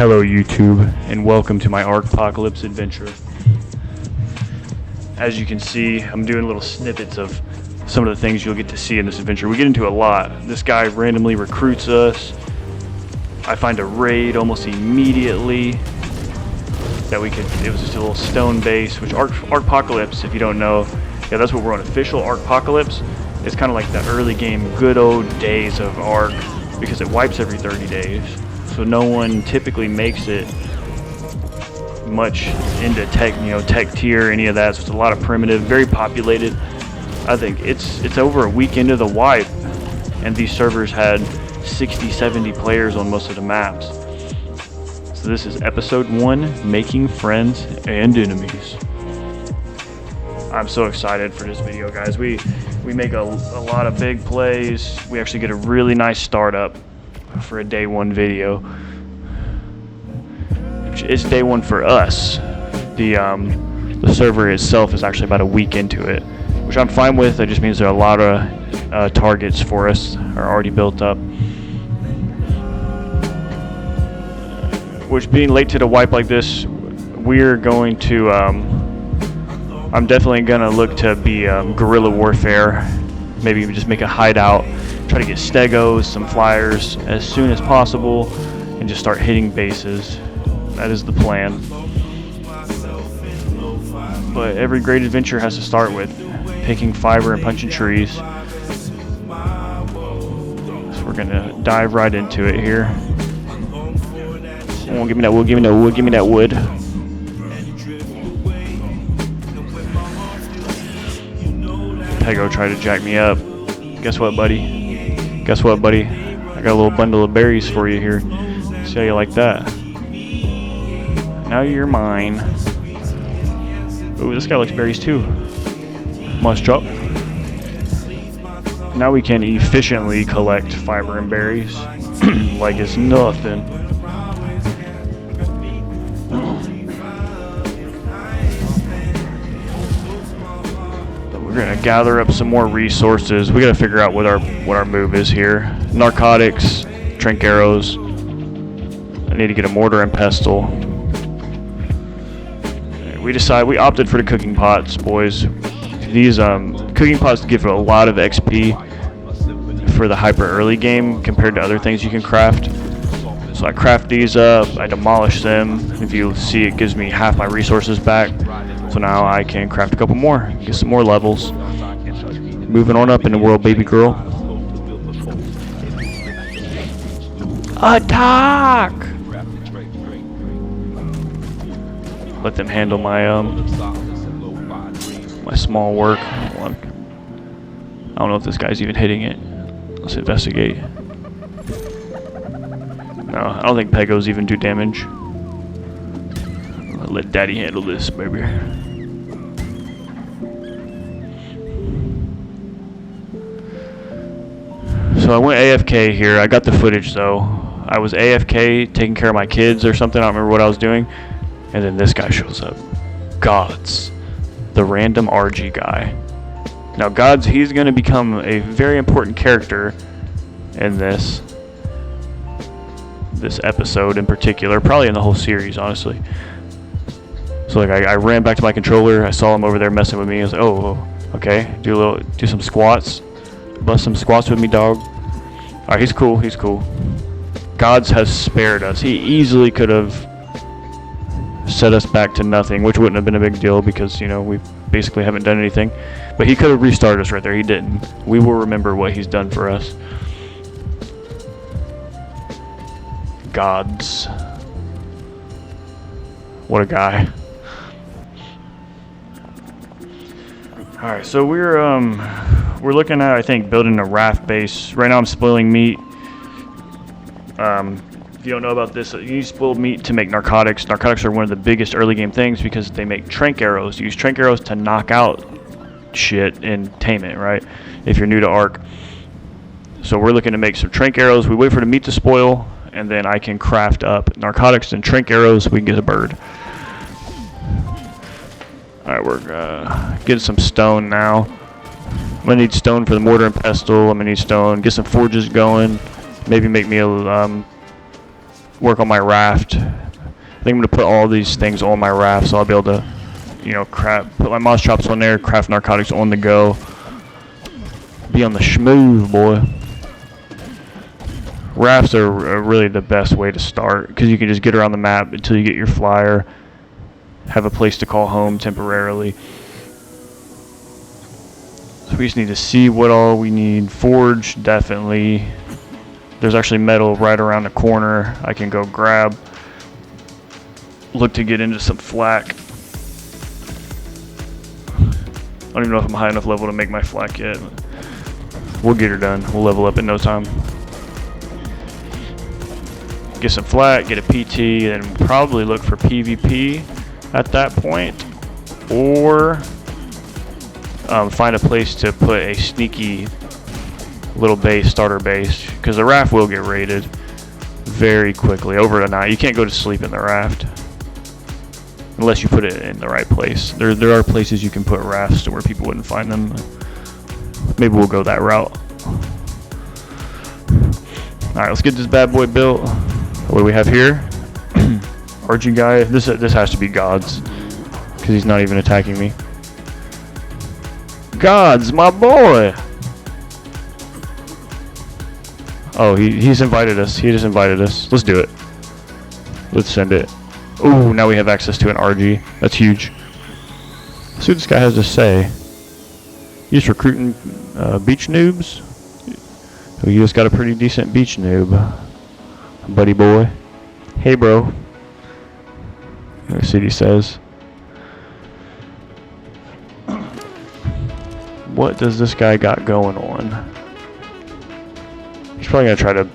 Hello YouTube, and welcome to my Arkpocalypse adventure. As you can see, I'm doing little snippets of some of the things you'll get to see in this adventure. We get into a lot. This guy randomly recruits us. I find a raid almost immediately that it was just a little stone base, which Arkpocalypse, if you don't know, yeah, that's what we're on. Official Arkpocalypse. It's kind of like the early game good old days of Ark, because it wipes every 30 days. So no one typically makes it much into tech tier, any of that. So it's a lot of primitive, very populated. I think it's over a week into the wipe, and these servers had 60, 70 players on most of the maps. So this is episode 1, making friends and enemies. I'm so excited for this video, guys. We make a lot of big plays. We actually get a really nice startup for a day 1 video. It's day 1 for us. The server itself is actually about a week into it, which I'm fine with. That just means there are a lot of targets for us are already built up. Which, being late to the wipe like this, we're going to I'm definitely gonna look to be guerrilla warfare. Maybe just make a hideout, try to get stegos, some flyers as soon as possible, and just start hitting bases. That is the plan. But every great adventure has to start with picking fiber and punching trees. So we're gonna dive right into it here. Oh, give me that wood, give me that wood, give me that wood. Pego tried to jack me up. Guess what, buddy? Guess what, buddy? I got a little bundle of berries for you here. See how you like that? Now you're mine. Ooh, this guy likes berries too. Must drop. Now we can efficiently collect fiber and berries like it's nothing. We're gonna gather up some more resources. We gotta figure out what our move is here. Narcotics, trink arrows. I need to get a mortar and pestle. We opted for the cooking pots, boys. These cooking pots give a lot of XP for the hyper early game compared to other things you can craft. So I craft these up, I demolish them. If you see, it gives me half my resources back. So now I can craft a couple more, get some more levels. Moving on up in the world, baby girl. Attack! Let them handle my my small work. I don't know if this guy's even hitting it. Let's investigate. No, I don't think Pegos even do damage. I'll let Daddy handle this, baby. So I went AFK here. I got the footage though. I was AFK taking care of my kids or something. I don't remember what I was doing. And then this guy shows up. Gods. The random RG guy. Now Gods, he's going to become a very important character in this episode in particular. Probably in the whole series, honestly. So like I ran back to my controller. I saw him over there messing with me. I was like, oh, okay. Do some squats. Bust some squats with me, dog. Alright, he's cool. He's cool. Gods has spared us. He easily could have set us back to nothing, which wouldn't have been a big deal because, we basically haven't done anything. But he could have restarted us right there. He didn't. We will remember what he's done for us. Gods. What a guy. Alright, so we're looking at, I think, building a raft base. Right now I'm spoiling meat. If you don't know about this, you use spoiled meat to make narcotics. Narcotics are one of the biggest early game things because they make trink arrows. You use trink arrows to knock out shit and tame it, right? If you're new to Ark. So we're looking to make some trink arrows. We wait for the meat to spoil, and then I can craft up narcotics and trink arrows. We can get a bird. Alright, we're getting some stone now. I'm gonna need stone for the mortar and pestle. I'm gonna need stone. Get some forges going. Maybe make me a work on my raft. I think I'm gonna put all these things on my raft, so I'll be able to, you know, put my moss chops on there, craft narcotics on the go. Be on the schmooze, boy. Rafts are really the best way to start because you can just get around the map until you get your flyer, have a place to call home temporarily. So we just need to see what all we need. Forge, definitely. There's actually metal right around the corner I can go grab. Look to get into some flak. I don't even know if I'm high enough level to make my flak yet. We'll get her done. We'll level up in no time. Get some flak, get a PT, and probably look for PvP at that point. Or find a place to put a sneaky little base, starter base, because the raft will get raided very quickly over the night. You can't go to sleep in the raft unless you put it in the right place. There are places you can put rafts to where people wouldn't find them. Maybe we'll go that route. Alright, let's get this bad boy built. What do we have here? Archie guy. This has to be Gods, because he's not even attacking me. Gods, my boy! Oh, he's invited us. He just invited us. Let's do it. Let's send it. Ooh, now we have access to an RG. That's huge. Let's see what this guy has to say. You just recruiting beach noobs? Oh, you just got a pretty decent beach noob, buddy boy. Hey, bro. Let's see what he says. What does this guy got going on? He's probably gonna try to.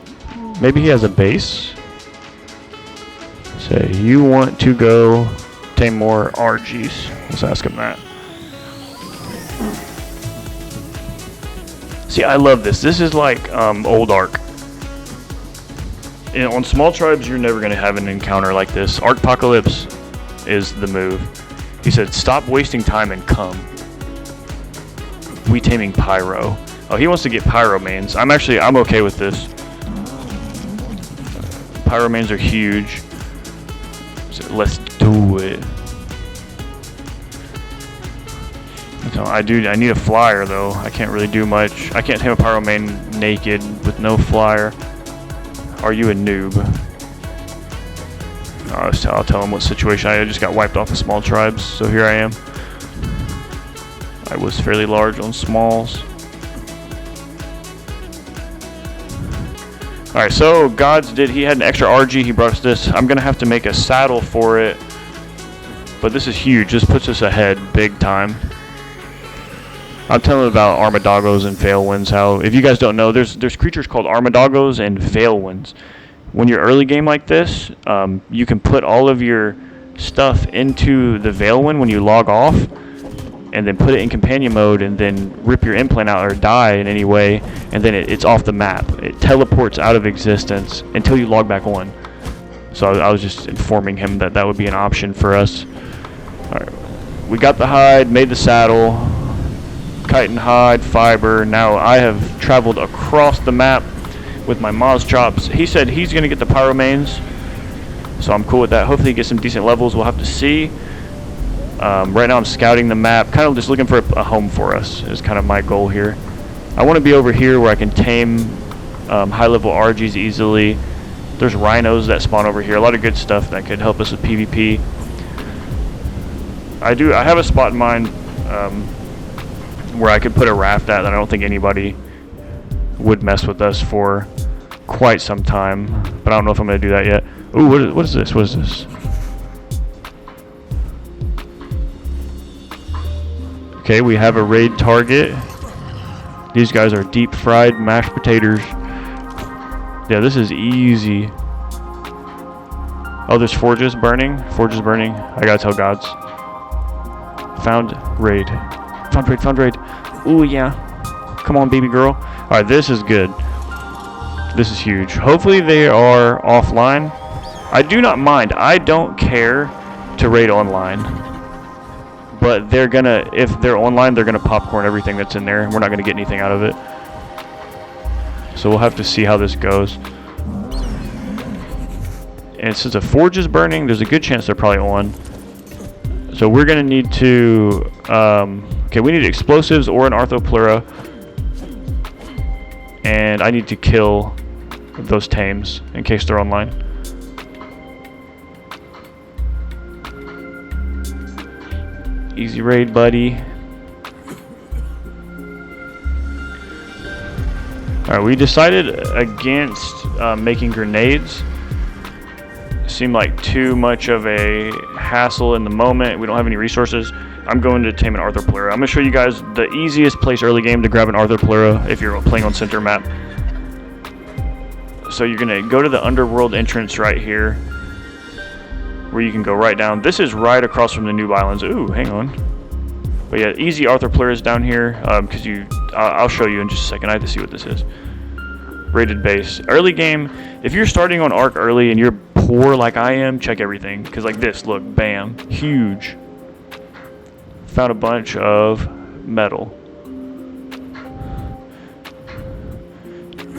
Maybe he has a base. Say, you want to go tame more RGs? Let's ask him that. See, I love this. This is like old Ark. On small tribes, you're never going to have an encounter like this. Arkpocalypse is the move. He said, stop wasting time and come. We taming Pyro. Oh, he wants to get Pyro mains. I'm okay with this. Pyro mains are huge. So let's do it. So I need a flyer though. I can't really do much. I can't tame a Pyro main naked with no flyer. Are you a noob? I'll tell him what situation. I just got wiped off of small tribes, so here I am. I was fairly large on smalls. Alright, so Gods he had an extra RG, he brought us this. I'm gonna have to make a saddle for it. But this is huge, this puts us ahead big time. I'm telling about Armadagos and Failwinds. How, if you guys don't know, there's creatures called Armadagos and Failwinds. When you're early game like this, you can put all of your stuff into the Failwind when you log off, and then put it in companion mode, and then rip your implant out or die in any way, and then it's off the map. It teleports out of existence until you log back on. So I was just informing him that that would be an option for us. All right, we got the hide, made the saddle. Chitin hide, fiber. Now I have traveled across the map with my Moz chops. He said he's going to get the Pyro mains, so I'm cool with that. Hopefully he gets some decent levels. We'll have to see. Right now I'm scouting the map, kind of just looking for a home for us is kind of my goal here. I want to be over here where I can tame high level RGs easily. There's rhinos that spawn over here. A lot of good stuff that could help us with PvP. I have a spot in mind where I could put a raft at that I don't think anybody would mess with us for quite some time, but I don't know if I'm going to do that yet. Ooh, what is this? What is this? Okay, we have a raid target. These guys are deep fried mashed potatoes. Yeah, this is easy. Oh, there's forges burning. Forges burning. I gotta tell Gods. Found raid. Found raid. Ooh, yeah. Come on, baby girl. Alright, this is good. This is huge. Hopefully they are offline. I do not mind. I don't care to raid online. But they're gonna, if they're online, they're gonna popcorn everything that's in there, and we're not gonna get anything out of it. So we'll have to see how this goes. And since a forge is burning, there's a good chance they're probably on. So we're gonna need to, okay, we need explosives or an arthropleura. And I need to kill those tames in case they're online. Easy raid, buddy. Alright, we decided against making grenades. Seemed like too much of a hassle in the moment. We don't have any resources. I'm going to tame an arthropleura. I'm going to show you guys the easiest place early game to grab an arthropleura if you're playing on center map. So you're going to go to the underworld entrance right here, where you can go right down. This is right across from the noob islands. Ooh, hang on. But yeah, easy arthropleura down here, because I'll show you in just a second. I have to see what this is. Rated base. Early game, if you're starting on Ark early and you're poor like I am, check everything. Because like this, look, bam, huge. Found a bunch of metal.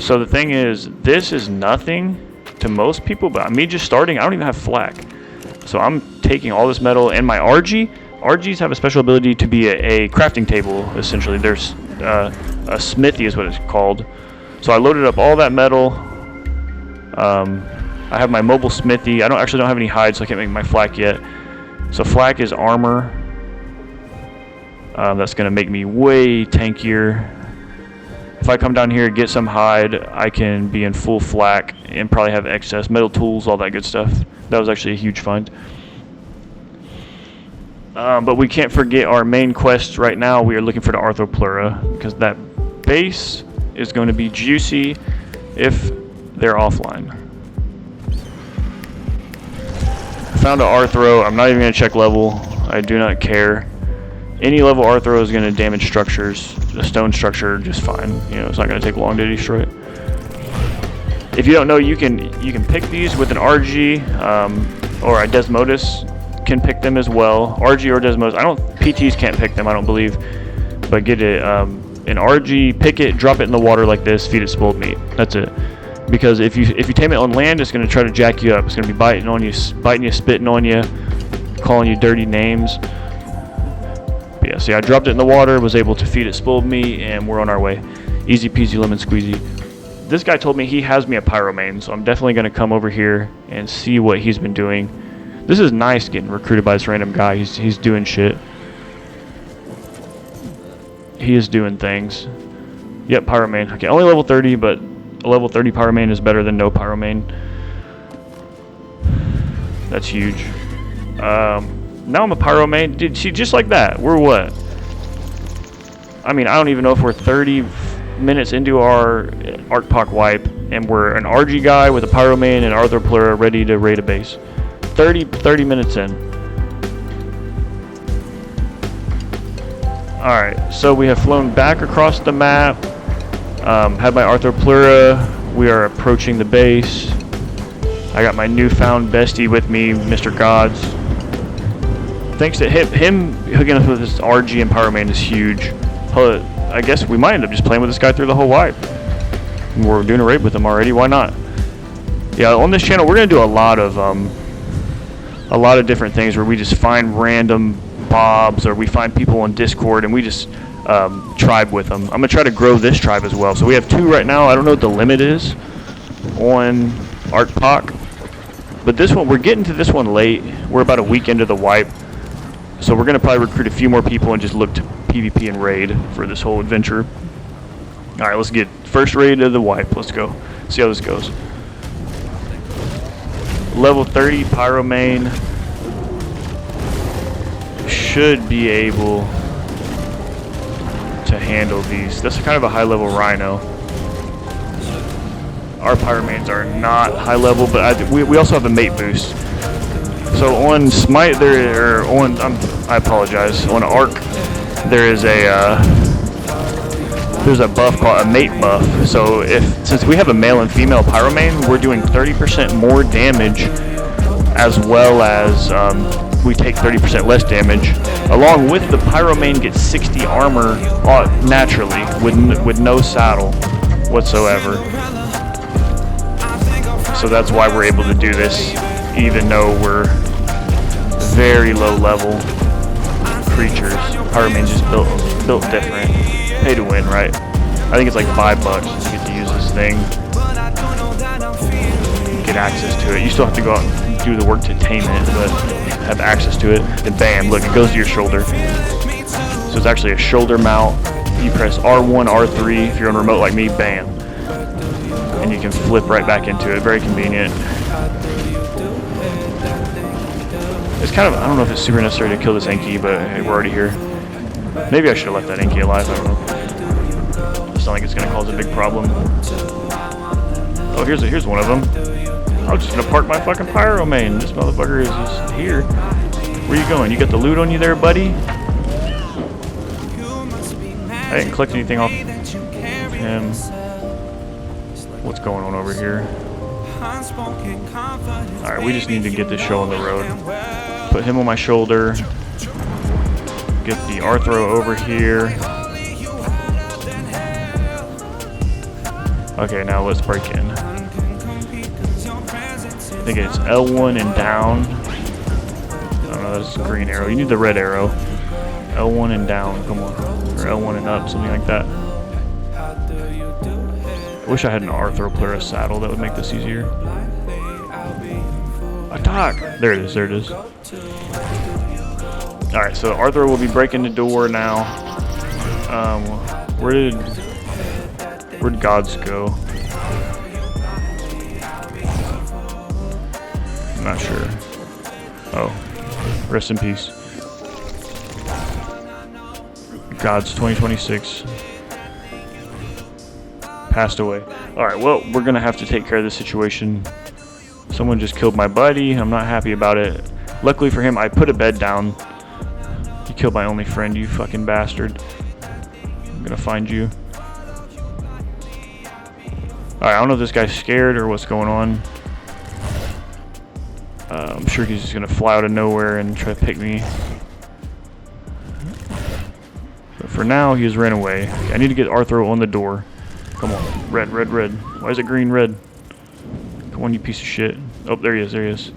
So the thing is, this is nothing to most people, but me just starting, I don't even have flak. So I'm taking all this metal and my RG. RGs have a special ability to be a crafting table, essentially. There's a smithy is what it's called. So I loaded up all that metal. I have my mobile smithy. I actually don't have any hides, so I can't make my flak yet. So flak is armor. That's going to make me way tankier. If I come down here and get some hide, I can be in full flak and probably have excess metal tools, all that good stuff. That was actually a huge find. But we can't forget our main quest right now. We are looking for the arthropleura, because that base is going to be juicy if they're offline. I found an arthro. I'm not even going to check level. I do not care. Any level arthro is going to damage structures. A stone structure, just fine. You know, it's not going to take long to destroy it. If you don't know, you can pick these with an RG or a Desmodus can pick them as well. RG or Desmodus. PTs can't pick them, I don't believe. But get it an RG, pick it, drop it in the water like this, feed it spoiled meat. That's it. Because if you tame it on land, it's going to try to jack you up. It's going to be biting you, spitting on you, calling you dirty names. But yeah, see, I dropped it in the water, was able to feed it spoiled meat, and we're on our way. Easy peasy lemon squeezy. This guy told me he has me a pyromane, so I'm definitely going to come over here and see what he's been doing. This is nice getting recruited by this random guy. He's doing shit. He is doing things. Yep, pyromane. Okay, only level 30, but a level 30 pyromane is better than no pyromane. That's huge. Now I'm a pyromane. Dude, see, just like that. We're what? I mean, I don't even know if we're 30 minutes into our Arkpok wipe, and we're an RG guy with a pyromane and arthropleura ready to raid a base. 30 minutes in. Alright, so we have flown back across the map. Have my arthropleura. We are approaching the base. I got my newfound bestie with me, Mr. Gods. Thanks to him hooking us with this RG and pyromane is huge. I guess we might end up just playing with this guy through the whole wipe. We're doing a raid with him already. Why not? Yeah, on this channel we're gonna do a lot of different things where we just find random bobs, or we find people on Discord and we just tribe with them. I'm gonna try to grow this tribe as well. So we have 2 right now. I don't know what the limit is on Arkpok, but this one, we're getting to this one late. We're about a week into the wipe, so we're gonna probably recruit a few more people and just look to PvP and raid for this whole adventure. All right, let's get first raid of the wipe. Let's go. See how this goes. Level 30 pyromane should be able to handle these. That's kind of a high level rhino. Our pyromanes are not high level, but we also have a mate boost. So on Smite I apologize. On Ark there's a buff called a mate buff. So since we have a male and female pyromane, we're doing 30% more damage, as well as we take 30% less damage. Along with the pyromane gets 60 armor naturally with no saddle whatsoever. So that's why we're able to do this, even though we're very low level creatures. Power Main's just built different. Pay to win, right? I think it's like $5 to get to use this thing. Get access to it. You still have to go out and do the work to tame it, but have access to it. And bam, look, it goes to your shoulder. So it's actually a shoulder mount. You press R1, R3 if you're on remote like me, bam. And you can flip right back into it. Very convenient. It's kind of, I don't know if it's super necessary to kill this Enki, but hey, we're already here. Maybe I should have left that Enki alive, I don't know. It's not like it's going to cause a big problem. Oh, here's one of them. I was just going to park my fucking pyro main. This motherfucker is just here. Where you going? You got the loot on you there, buddy? I didn't collect anything off him. What's going on over here? Alright, we just need to get this show on the road. Put him on my shoulder. Get the Arthro over here. Okay, now let's break in. I think it's L1 and down. I don't know, that's a green arrow. You need the red arrow. L1 and down, come on. Or L1 and up, something like that. I wish I had an Arthro Plura saddle, that would make this easier. A dawg! There it is, there it is. Alright, so Arthro will be breaking the door now. Where'd gods go? I'm not sure. Oh, rest in peace. Gods 2026. Passed away. Alright, well, we're gonna have to take care of this situation. Someone just killed my buddy. I'm not happy about it. Luckily for him, I put a bed down. You killed my only friend, you fucking bastard. I'm gonna find you. Alright, I don't know if this guy's scared or what's going on. I'm sure he's just gonna fly out of nowhere and try to pick me. But for now, he has ran away. Okay, I need to get Arthro on the door. Come on, red, red, red. Why is it green, red? Come on, you piece of shit. Oh, there he is, there he is.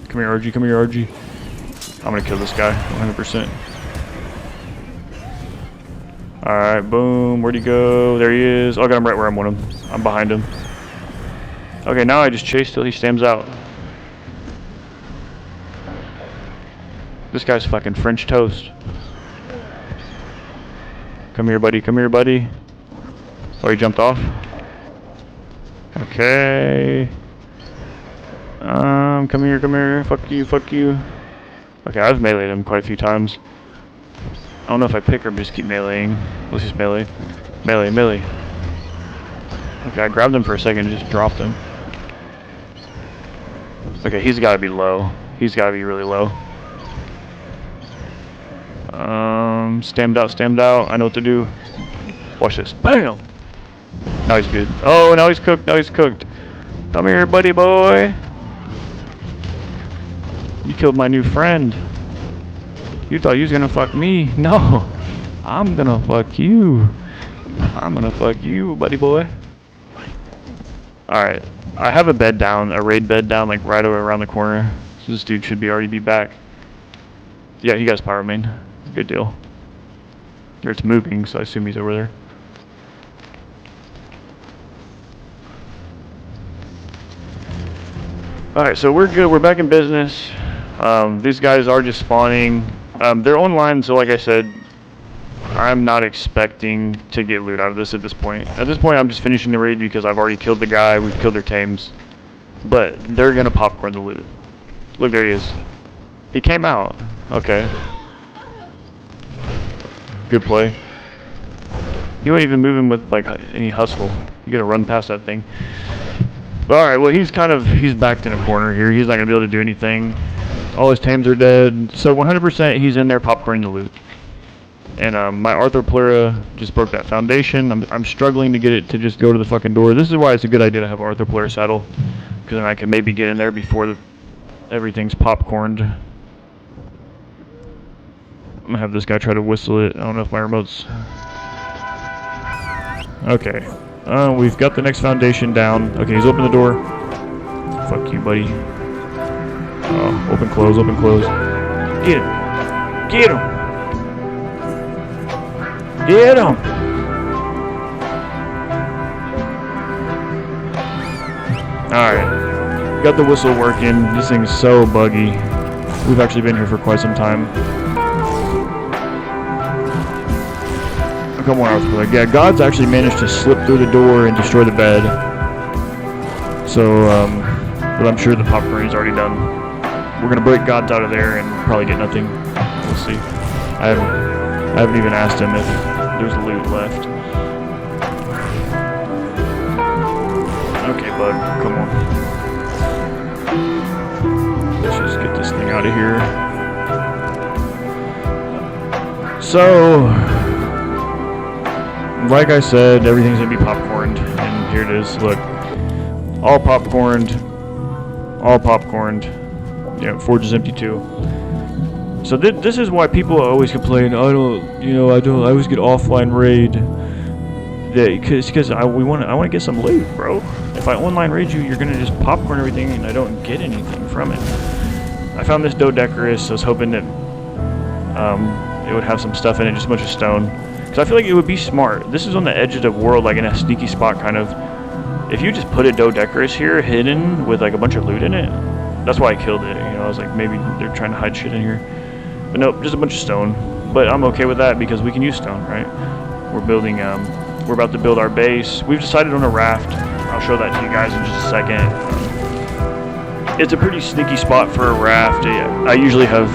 Come here, RG, come here, RG. I'm gonna kill this guy, 100%. Alright, boom, where'd he go? There he is. Oh, I got him right where I want him. I'm behind him. Okay, now I just chase till he stands out. This guy's fucking French toast. Come here, buddy, come here, buddy. Oh, he jumped off? Okay. Come here, fuck you, fuck you. Okay, I've meleeed him quite a few times. I don't know if I pick or just keep meleeing. Let's just melee. Melee, melee. Okay, I grabbed him for a second and just dropped him. Okay, he's gotta be low. He's gotta be really low. Stammed out, stammed out. I know what to do. Watch this. BAM! Now he's good. Oh, now he's cooked, now he's cooked. Come here, buddy boy. You killed my new friend. You thought you was gonna fuck me. No. I'm gonna fuck you. I'm gonna fuck you, buddy boy. Alright. I have a bed down, a raid bed down, like right over around the corner. So this dude should already be back. Yeah, he got his power main. Good deal. Or it's moving, so I assume he's over there. Alright, so we're good. We're back in business. These guys are just spawning. They're online, so like I said, I'm not expecting to get loot out of this at this point. At this point, I'm just finishing the raid because I've already killed the guy. We've killed their tames. But they're going to popcorn the loot. Look, there he is. He came out. Okay. Good play. You ain't even moving with like any hustle. You gotta run past that thing. Alright, well he's backed in a corner here. He's not gonna be able to do anything. All his tames are dead. So 100% he's in there popcorning the loot. And my Arthro Plura just broke that foundation. I'm struggling to get it to just go to the fucking door. This is why it's a good idea to have an Arthro Plura saddle. Because then I can maybe get in there before everything's popcorned. I'm gonna have this guy try to whistle it. I don't know if my remote's... Okay. We've got the next foundation down. Okay, he's opened the door. Fuck you, buddy. Open, close, open, close. Get him. Get him. Get him. Alright. Got the whistle working. This thing's so buggy. We've actually been here for quite some time. A couple hours ago. Yeah, God's actually managed to slip through the door and destroy the bed. So, but I'm sure the popcorn is already done. We're gonna break God's out of there and probably get nothing. We'll see. I haven't even asked him if there's loot left. Okay, bud, come on. Let's just get this thing out of here. So, like I said, everything's gonna be popcorned, and here it is. Look, all popcorned, all popcorned. Yeah, Forge is empty too. So this is why people always complain. I always get offline raid. Because I want to get some loot, bro. If I online raid you, you're gonna just popcorn everything, and I don't get anything from it. I found this dodecarus. I was hoping that it would have some stuff in it, just a bunch of stone. Because I feel like it would be smart. This is on the edge of the world, like in a sneaky spot, kind of. If you just put a dodecarus here, hidden with like a bunch of loot in it, that's why I killed it. I was like, maybe they're trying to hide shit in here. But nope, just a bunch of stone. But I'm okay with that because we can use stone, right? We're building. We're about to build our base. We've decided on a raft. I'll show that to you guys in just a second. It's a pretty sneaky spot for a raft. I usually have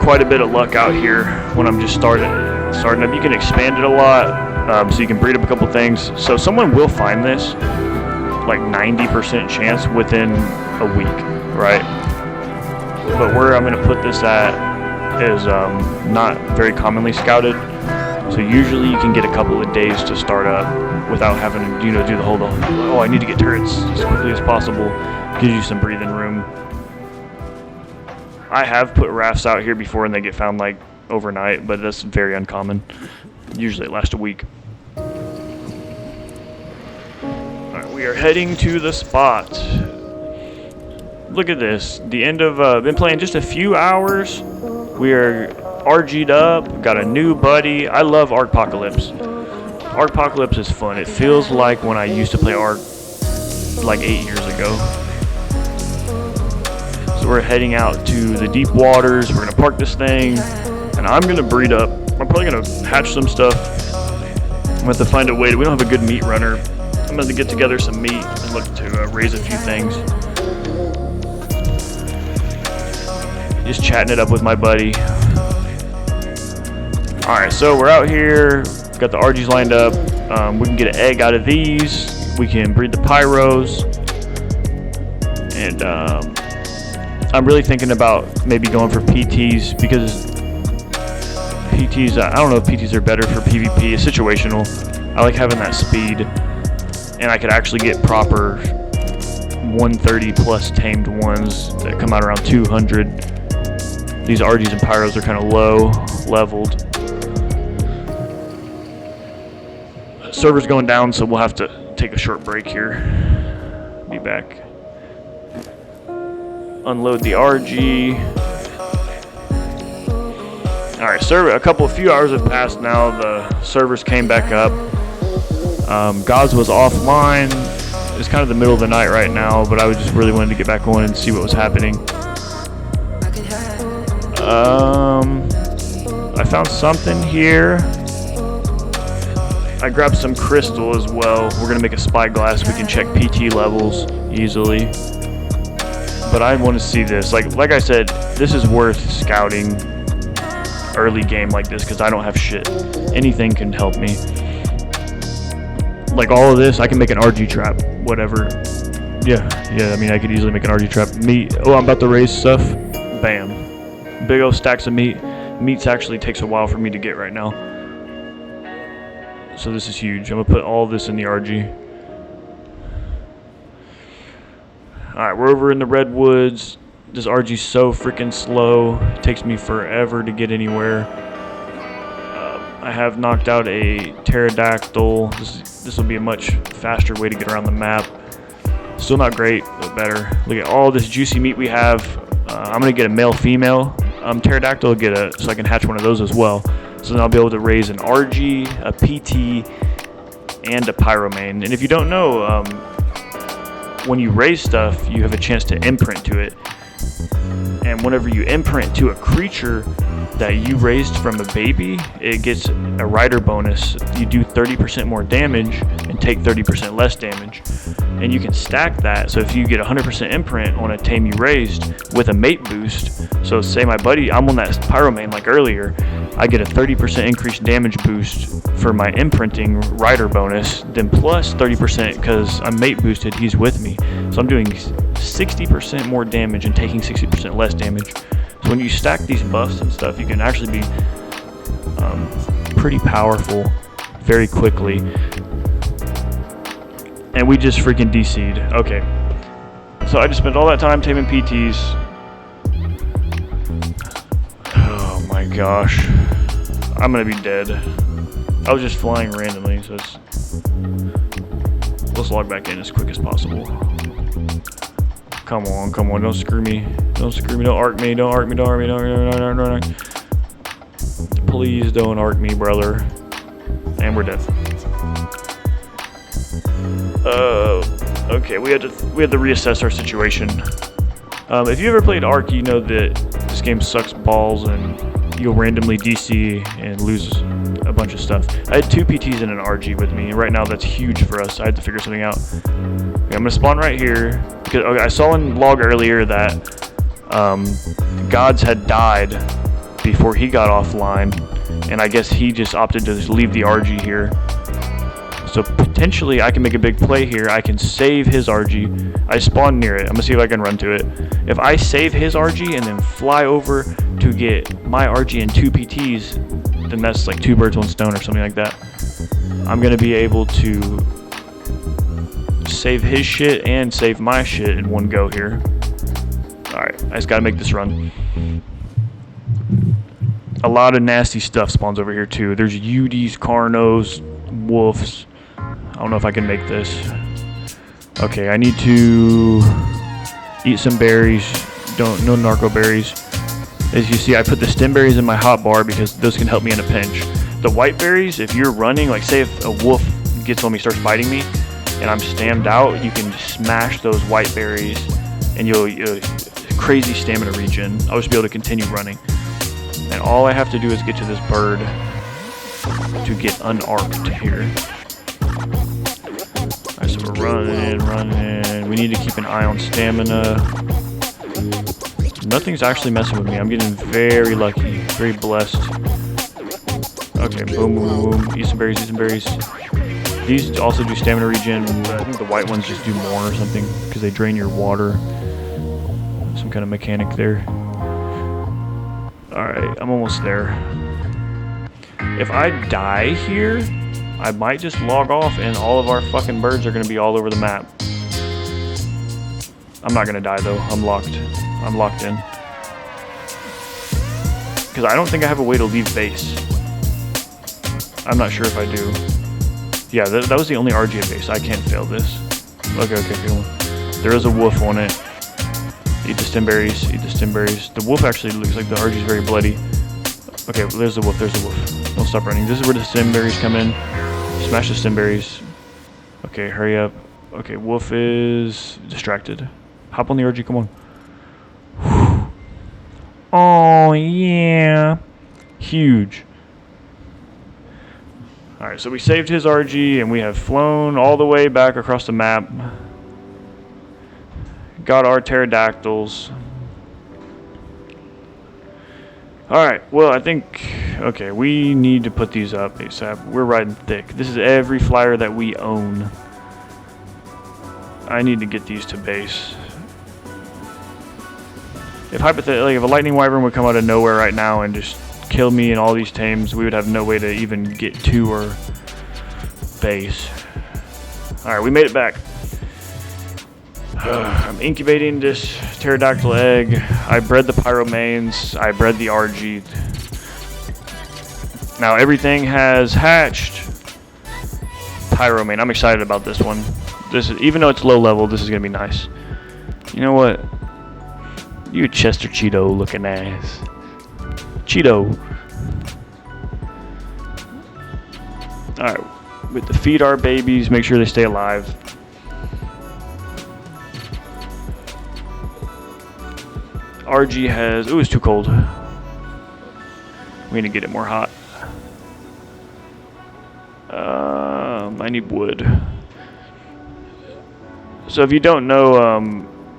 quite a bit of luck out here when I'm just starting up. You can expand it a lot, so you can breed up a couple things. So someone will find this, like 90% chance within a week, right? But where I'm going to put this at is not very commonly scouted. So usually you can get a couple of days to start up without having to, do the whole, oh, I need to get turrets as quickly as possible. Gives you some breathing room. I have put rafts out here before and they get found like overnight, but that's very uncommon. Usually it lasts a week. Alright, we are heading to the spot. Look at this. The end of, been playing just a few hours. We are RG'd up, got a new buddy. I love Arkpocalypse. Arkpocalypse is fun. It feels like when I used to play Ark like 8 years ago. So we're heading out to the deep waters. We're gonna park this thing, and I'm gonna breed up. I'm probably gonna hatch some stuff. I'm gonna have to find a way. We don't have a good meat runner. I'm gonna get together some meat and look to raise a few things. Just chatting it up with my buddy. Alright, so we're out here, got the RGs lined up. We can get an egg out of these. We can breed the pyros. And I'm really thinking about maybe going for PTs, because PTs, I don't know if PTs are better for PvP. It's situational. I like having that speed. And I could actually get proper 130 plus tamed ones that come out around 200. These RGs and pyros are kind of low leveled. Server's going down, so we'll have to take a short break here. Be back. Unload the RG. Alright, server, a few hours have passed now. The servers came back up. Gods was offline. It's kind of the middle of the night right now, but I was just really wanted to get back on and see what was happening. I found something here. I grabbed some crystal as well. We're gonna make a spyglass. We can check PT levels easily. But I want to see this. Like I said, this is worth scouting early game like this because I don't have shit. Anything can help me. Like all of this, I can make an RG trap. Whatever. Yeah. I mean, I could easily make an RG trap. Meat. Oh, I'm about to raise stuff. Bam. Big old stacks of meat. Meats actually takes a while for me to get right now. So this is huge. I'm gonna put all this in the RG. Alright, we're over in the redwoods. This RG's so freaking slow. It takes me forever to get anywhere. I have knocked out a pterodactyl. This will be a much faster way to get around the map. So Still not great, but better. Look at all this juicy meat we have. I'm gonna get a male-female pterodactyl, so I can hatch one of those as well. So then I'll be able to raise an RG, a PT, and a pyromane. And if you don't know, when you raise stuff, you have a chance to imprint to it. And whenever you imprint to a creature that you raised from a baby, it gets a rider bonus. You do 30% more damage and take 30% less damage. And you can stack that. So if you get 100% imprint on a tame you raised with a mate boost, so say my buddy, I'm on that pyromane like earlier, I get a 30% increased damage boost for my imprinting rider bonus, then plus 30% because I'm mate boosted, he's with me. So I'm doing 60% more damage and taking 60% less damage. So when you stack these buffs and stuff, you can actually be pretty powerful very quickly. And we just freaking DC'd. Okay. So I just spent all that time taming PTs. Oh my gosh. I'm gonna be dead. I was just flying randomly, so let's log back in as quick as possible. Come on, don't screw me. Don't screw me, don't arc me, don't arc me, don't arc me, don't arc me. Please don't arc me, brother. And we're dead. Okay, we had to reassess our situation. If you ever played Ark, you know that this game sucks balls and you'll randomly DC and lose a bunch of stuff. I had 2 PTs and an RG with me, and right now that's huge for us. I had to figure something out. Okay, I'm gonna spawn right here. Because, okay, I saw in log earlier that Gods had died before he got offline, and I guess he just opted to just leave the RG here. So potentially I can make a big play here. I can save his RG. I spawned near it. I'm gonna see if I can run to it. If I save his RG and then fly over to get my RG and 2 PTs, then that's like 2 birds, 1 stone or something like that. I'm gonna be able to save his shit and save my shit in one go here. Alright, I just gotta make this run. A lot of nasty stuff spawns over here too. There's UDs, Carnos, wolves. I don't know if I can make this. Okay, I need to eat some berries. No narco berries. As you see, I put the stem berries in my hot bar because those can help me in a pinch. The white berries, if you're running, like say if a wolf gets on me, starts biting me, and I'm stammed out, you can smash those white berries and you'll crazy stamina regen. I'll just be able to continue running. And all I have to do is get to this bird to get unarked here. Alright, so we're running. We need to keep an eye on stamina. Nothing's actually messing with me. I'm getting very lucky, very blessed. Okay, boom, boom, boom. Eat some berries, eat some berries. These also do stamina regen, but I think the white ones just do more or something because they drain your water. Some kind of mechanic there. Alright, I'm almost there. If I die here, I might just log off and all of our fucking birds are going to be all over the map. I'm not going to die though. I'm locked in. Because I don't think I have a way to leave base. I'm not sure if I do. Yeah, that was the only RG at base. I can't fail this. Okay, cool. There is a wolf on it. Eat the stem berries, eat the stem berries. The wolf actually looks like the RG is very bloody. Okay, there's the wolf, Don't stop running. This is where the stem berries come in. Smash the stem berries. Okay, hurry up. Okay, wolf is distracted. Hop on the RG, come on. Whew. Oh, yeah. Huge. Alright, so we saved his RG and we have flown all the way back across the map. Got our pterodactyls. Alright, well I think, okay, we need to put these up ASAP. We're riding thick. This is every flyer that we own. I need to get these to base. If hypothetically, if a lightning wyvern would come out of nowhere right now and just kill me and all these tames, we would have no way to even get to our base. Alright, we made it back. I'm incubating this pterodactyl egg. I bred the pyromanes. I bred the RG. Now everything has hatched. Pyromane. I'm excited about this one. This is, even though it's low level, this is gonna be nice. You know what? You Chester Cheeto looking ass. Cheeto. Alright, with the feed our babies, make sure they stay alive. RG has, ooh, it's too cold. We need to get it more hot. I need wood. So if you don't know,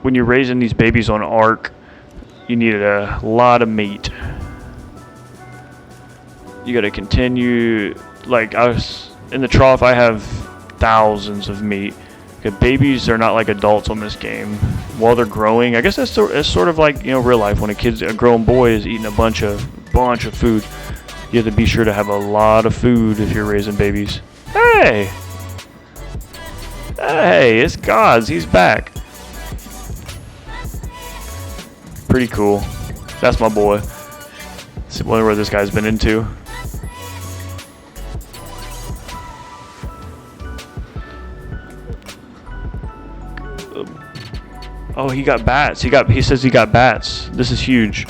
when you're raising these babies on Ark, you need a lot of meat. You gotta continue, like I was in the trough, I have thousands of meat. Because babies are not like adults on this game. While they're growing, I guess that's sort of like, you know, real life. When a grown boy is eating a bunch of food, you have to be sure to have a lot of food if you're raising babies. Hey! Hey, it's Gods. He's back. Pretty cool. That's my boy. I wonder what this guy's been into. Oh, he got bats. He says he got bats. This is huge.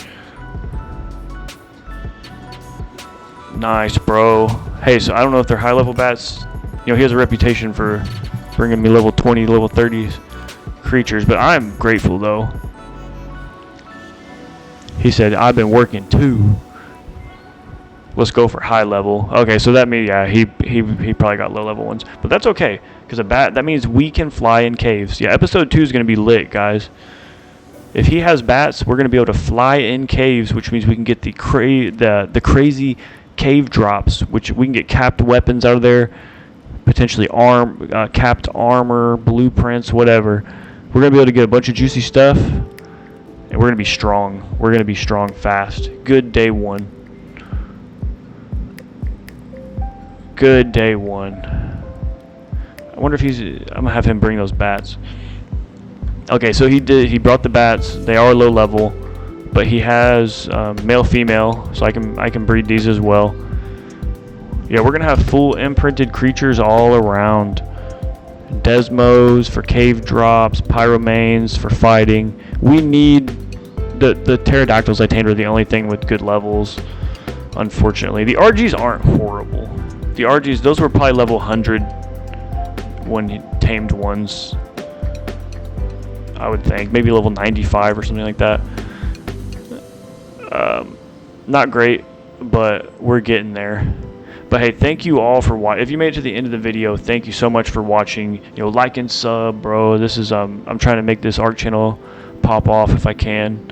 Nice, bro. Hey, so I don't know if they're high level bats. You know, he has a reputation for bringing me level 20, level 30 creatures, but I'm grateful though. He said, I've been working too. Let's go for high level. Okay, so that means, yeah, he probably got low level ones, but that's okay, because a bat, that means we can fly in caves. Yeah, episode 2 is going to be lit, guys. If he has bats, we're going to be able to fly in caves, which means we can get the crazy cave drops, which we can get capped weapons out of there, potentially capped armor, blueprints, whatever. We're going to be able to get a bunch of juicy stuff, and we're going to be strong. We're going to be strong fast. Good day one. Good day one. I wonder if I'm going to have him bring those bats. Okay, so he brought the bats. They are low level, but he has male female, so I can breed these as well. Yeah, we're gonna have full imprinted creatures all around. Desmos for cave drops, pyromanes for fighting. We need the pterodactyls I tamed are the only thing with good levels, unfortunately. The RGs aren't horrible. The RGs, those were probably level 100 when tamed ones, I would think. Maybe level 95 or something like that. Not great, but we're getting there. But hey, thank you all for watching. If you made it to the end of the video, thank you so much for watching. You know, like and sub, bro. This is I'm trying to make this Ark channel pop off if I can.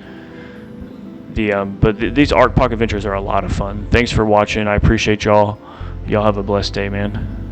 These Arkpok adventures are a lot of fun. Thanks for watching. I appreciate y'all. Y'all have a blessed day, man.